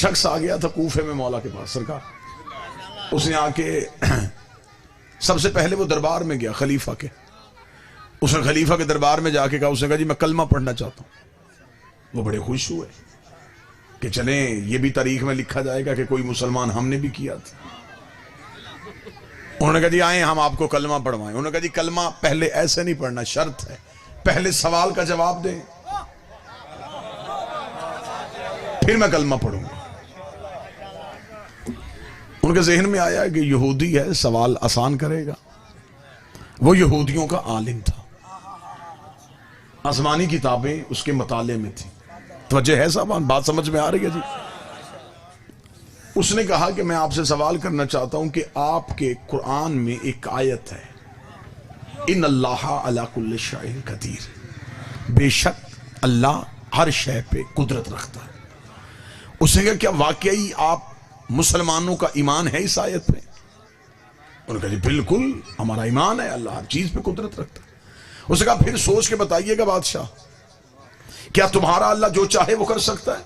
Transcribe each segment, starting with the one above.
شخص آ گیا تھا کوفے میں مولا کے پاس سرکار. اس نے آ کے سب سے پہلے وہ دربار میں گیا خلیفہ کے. اس نے خلیفہ کے دربار میں جا کے کہا, اس نے کہا جی میں کلمہ پڑھنا چاہتا ہوں. وہ بڑے خوش ہوئے کہ چلیں یہ بھی تاریخ میں لکھا جائے گا کہ کوئی مسلمان ہم نے بھی کیا تھا. انہوں نے کہا جی آئیں ہم آپ کو کلمہ پڑھوائیں. انہوں نے کہا جی کلمہ پہلے ایسے نہیں پڑھنا, شرط ہے پہلے سوال کا جواب دیں پھر میں کلمہ پڑھوں گا. ان کے ذہن میں آیا کہ یہودی ہے سوال آسان کرے گا. وہ یہودیوں کا عالم تھا, آسمانی کتابیں اس کے مطالعے میں تھی. توجہ ہے صاحب, بات سمجھ میں آ رہی ہے جی. اس نے کہا کہ میں آپ سے سوال کرنا چاہتا ہوں کہ آپ کے قرآن میں ایک آیت ہے ان اللہ علی کل شیء قدیر, بے شک اللہ ہر شے پہ قدرت رکھتا ہے. اس نے کہا کیا واقعی آپ مسلمانوں کا ایمان ہے اس آیت پہ؟ انہوں نے کہا جی بالکل ہمارا ایمان ہے, اللہ ہر چیز پہ قدرت رکھتا ہے. اس نے کہا پھر سوچ کے بتائیے گا بادشاہ, کیا تمہارا اللہ جو چاہے وہ کر سکتا ہے؟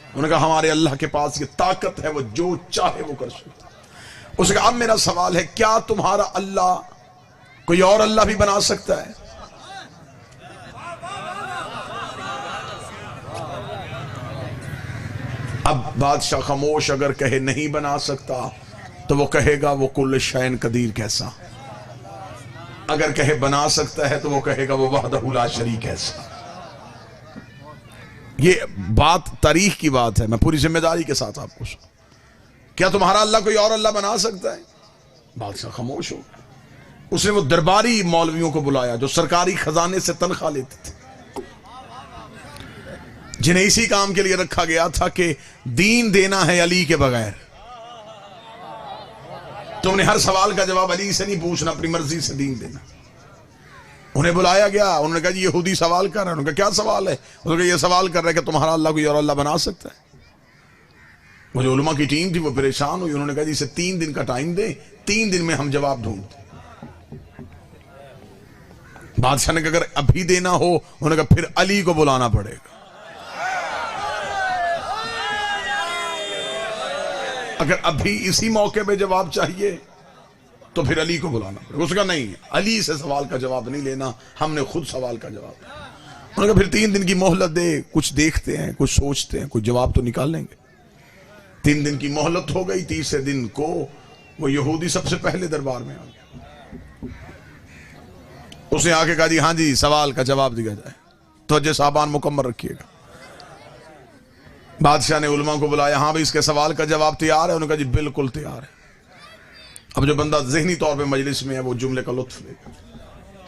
انہوں نے کہا ہمارے اللہ کے پاس یہ طاقت ہے, وہ جو چاہے وہ کر سکتا ہے. اس نے کہا اب میرا سوال ہے کیا تمہارا اللہ کوئی اور اللہ بھی بنا سکتا ہے؟ اب بادشاہ خاموش. اگر کہے نہیں بنا سکتا تو وہ کہے گا وہ کل شیء قدیر کیسا, اگر کہے بنا سکتا ہے تو وہ کہے گا وہ وحدہ لا شریک کیسا. یہ بات تاریخ کی بات ہے, میں پوری ذمہ داری کے ساتھ آپ کو کیا تمہارا اللہ کوئی اور اللہ بنا سکتا ہے؟ بادشاہ خاموش ہو. اس نے وہ درباری مولویوں کو بلایا جو سرکاری خزانے سے تنخواہ لیتے تھے, جنہیں اسی کام کے لیے رکھا گیا تھا کہ دین دینا ہے علی کے بغیر. تم نے ہر سوال کا جواب علی سے نہیں پوچھنا, اپنی مرضی سے دین دینا. انہیں بلایا گیا, انہوں نے کہا جی یہودی سوال کر رہے ہیں. انہوں نے کہا کیا سوال ہے؟ انہوں نے کہا یہ سوال کر رہے ہیں کہ تمہارا اللہ کوئی اور اللہ بنا سکتا ہے. وہ جو علماء کی ٹیم تھی وہ پریشان ہوئی. انہوں نے کہا جی اسے 3 دن کا ٹائم دیں, 3 دن میں ہم جواب ڈھونڈتے. بادشاہ نے کہا اگر ابھی دینا ہو, انہوں نے کہا پھر علی کو بلانا پڑے گا. اگر ابھی اسی موقع پہ جواب چاہیے تو پھر علی کو بلانا پڑے گا. اس کا نہیں, علی سے سوال کا جواب نہیں لینا, ہم نے خود سوال کا جواب. انہوں نے کہا پھر 3 دن کی مہلت دے, کچھ دیکھتے ہیں, کچھ سوچتے ہیں, کچھ جواب تو نکال لیں گے. 3 دن کی مہلت ہو گئی. تیسرے دن کو وہ یہودی سب سے پہلے دربار میں آ گیا. اس نے آ کے کہا جی ہاں جی سوال کا جواب دیا جائے. توجہ صاحبان مکمل رکھیے گا. بادشاہ نے علماء کو بلایا, ہاں بھائی اس کے سوال کا جواب تیار ہے؟ انہوں نے کہا جی بالکل تیار ہے. اب جو بندہ ذہنی طور پہ مجلس میں ہے وہ جملے کا لطف لے گا.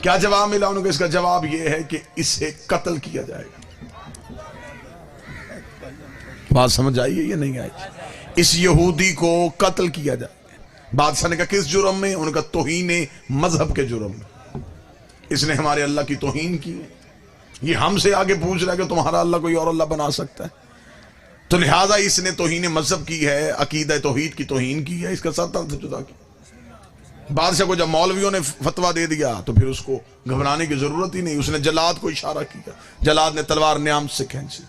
کیا جواب ملا؟ انہوں نے کہا اس کا جواب یہ ہے کہ اسے قتل کیا جائے گا. بات سمجھ آئی ہے یا نہیں آئی؟ اس یہودی کو قتل کیا جائے گا. بادشاہ نے کہا کس جرم میں؟ انہوں نے کہا توہین مذہب کے جرم میں. اس نے ہمارے اللہ کی توہین کی ہے. یہ ہم سے آگے پوچھ رہا ہے کہ تمہارا اللہ کوئی اور اللہ بنا سکتا ہے. تو لہٰذا اس نے توہین مذہب کی ہے, عقیدہ توحید کی توہین کی ہے, اس کا سر تن سے جدا کیا. بادشاہ کو جب مولویوں نے فتویٰ دے دیا تو پھر اس کو گھبرانے کی ضرورت ہی نہیں. اس نے جلاد کو اشارہ کیا, جلاد نے تلوار نیام سے کھینچی,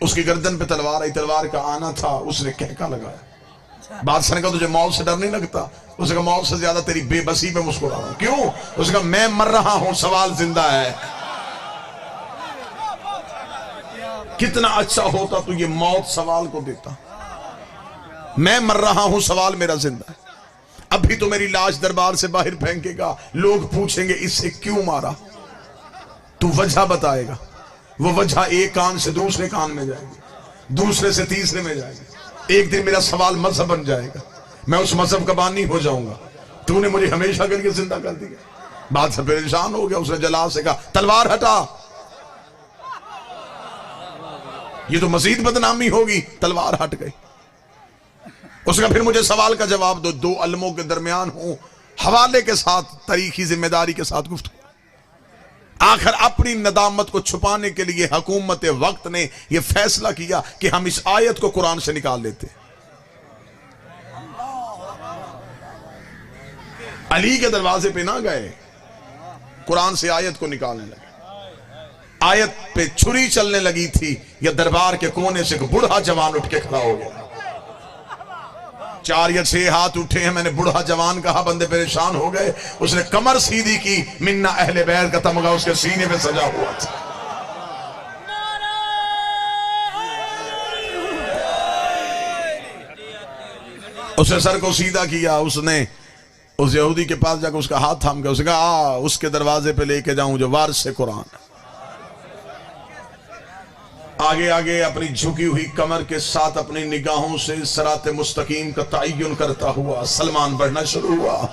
اس کی گردن پہ تلوار آئی, تلوار کا آنا تھا, اس نے کہکا لگایا. بادشاہ نے کہا تجھے موت سے ڈر نہیں لگتا؟ اس نے کہا موت سے زیادہ تیری بے بسی پہ مسکرا رہا ہوں. کیوں؟ اس نے کہا میں مر رہا ہوں, سوال زندہ ہے. کتنا اچھا ہوتا تو یہ موت سوال کو دیتا. میں مر رہا ہوں, سوال میرا زندہ ہے. ابھی تو میری لاش دربار سے باہر پھینکے گا, لوگ پوچھیں گے اس سے کیوں مارا, تو وجہ بتائے گا. وہ وجہ ایک کان سے دوسرے کان میں جائے گی, دوسرے سے تیسرے میں جائے گی. ایک دن میرا سوال مذہب بن جائے گا, میں اس مذہب کا بانی ہو جاؤں گا. تو نے مجھے ہمیشہ کر کے زندہ کر دیا. بادشاہ پریشان ہو گیا. اس نے جلاد سے کہا تلوار ہٹا, یہ تو مزید بدنامی ہوگی. تلوار ہٹ گئی. اس نے پھر مجھے سوال کا جواب دو. 2 علموں کے درمیان ہوں, حوالے کے ساتھ, تاریخی ذمہ داری کے ساتھ گفتگو. آخر اپنی ندامت کو چھپانے کے لیے حکومت وقت نے یہ فیصلہ کیا کہ ہم اس آیت کو قرآن سے نکال لیتے. علی کے دروازے پہ نہ گئے, قرآن سے آیت کو نکالنے لگے. آیت پہ چھری چلنے لگی تھی، یا دربار کے کونے سے ایک بوڑھا جوان اٹھ کے کھڑا ہو گیا. 4 یا 6 ہاتھ اٹھے ہیں. میں نے بوڑھا جوان کہا، بندے پریشان ہو گئے. اس نے کمر سیدھی کی، منا اہل بیت کا تمغہ اس کے سینے پہ سجا ہوا تھا. اس نے سر کو سیدھا کیا. اس نے اس یہودی کے پاس جا کے اس کا ہاتھ تھام کے اس نے کہا اس کے دروازے پہ لے کے جاؤں جو وارث قرآن ہے. آگے آگے اپنی جھکی ہوئی کمر کے ساتھ اپنی نگاہوں سے صراط مستقیم کا تعین کرتا ہوا سلمان بڑھنا شروع ہوا.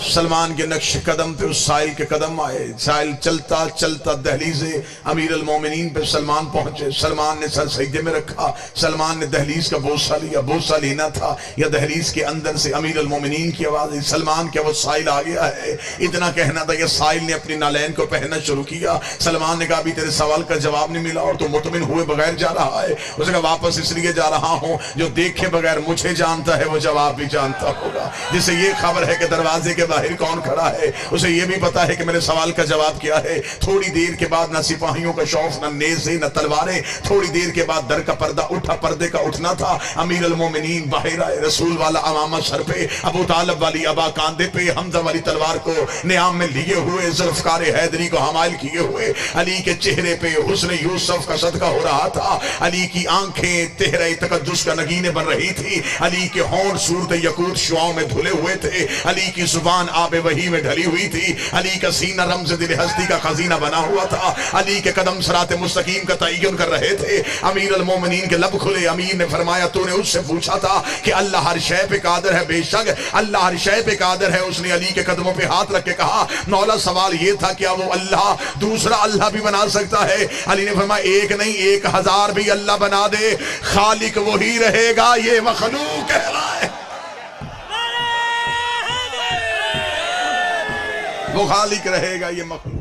سلمان کے نقش قدم پہ اس سائل کے قدم آئے. سائل چلتا چلتا دہلیز امیر المومنین پہ سلمان پہنچے. سلمان نے سر سجدے میں رکھا. سلمان نے دہلیز کا بوسہ لیا. بوسہ لینا تھا یا دہلیز کے اندر سے امیر المومنین کی آواز آئی، سلمان کیا وہ سائل آ گیا ہے؟ اتنا کہنا تھا کہ سائل نے اپنی نالین کو پہننا شروع کیا. سلمان نے کہا ابھی تیرے سوال کا جواب نہیں ملا اور تو مطمئن ہوئے بغیر جا رہا ہے. اس نے کہا واپس اس لیے جا رہا ہوں جو دیکھے بغیر مجھے جانتا ہے وہ جواب بھی جانتا ہوگا. جسے یہ خبر ہے کہ دروازے کے باہر کون کھڑا ہے، اسے یہ بھی پتا ہے کہ میرے سوال کا جواب کیا ہے. تھوڑی دیر کے بعد نہ سپاہیوں کا شوف، نہ نیزے، نہ تلواریں. تھوڑی دیر کے بعد در کا پردہ اٹھا. پردے کا اٹھنا تھا. امیر المومنین باہر آئے. رسول والا امامہ سر پہ، ابو طالب والی ابا کاندھے پہ، حمزہ والی تلوار کو نیام میں لیے ہوئے، ذوالفقار حیدری کو حمائل کیے ہوئے. علی کے چہرے پہ حسن یوسف کا صدقہ ہو رہا تھا. علی کی آنکھیں تہرے تقدس کا نگینے بن رہی تھی. علی کے ہونٹ صورت یقوت شعاؤں میں دھلے ہوئے تھے. علی کی زبان آب وحی میں ڈھلی ہوئی تھی. علی کا سینہ رمز دل ہستی کا خزینہ بنا ہوا تھا. علی کے قدم صراط مستقیم کا تعین کر رہے تھے. امیر المومنین کے لب کھلے. امیر نے فرمایا تو نے اس سے پوچھا تھا کہ اللہ ہر شے پہ قادر ہے؟ بے شک اللہ ہر شے پہ قادر ہے. اس نے علی کے قدموں پہ ہاتھ رکھ کے کہا مولا سوال یہ تھا کیا وہ اللہ دوسرا اللہ بھی بنا سکتا ہے؟ علی نے فرمایا ایک نہیں 1000 بھی اللہ بنا دے خالق وہی رہے گا، یہ مخلوق کہلائے. وہ خالق رہے گا، یہ مخلوق.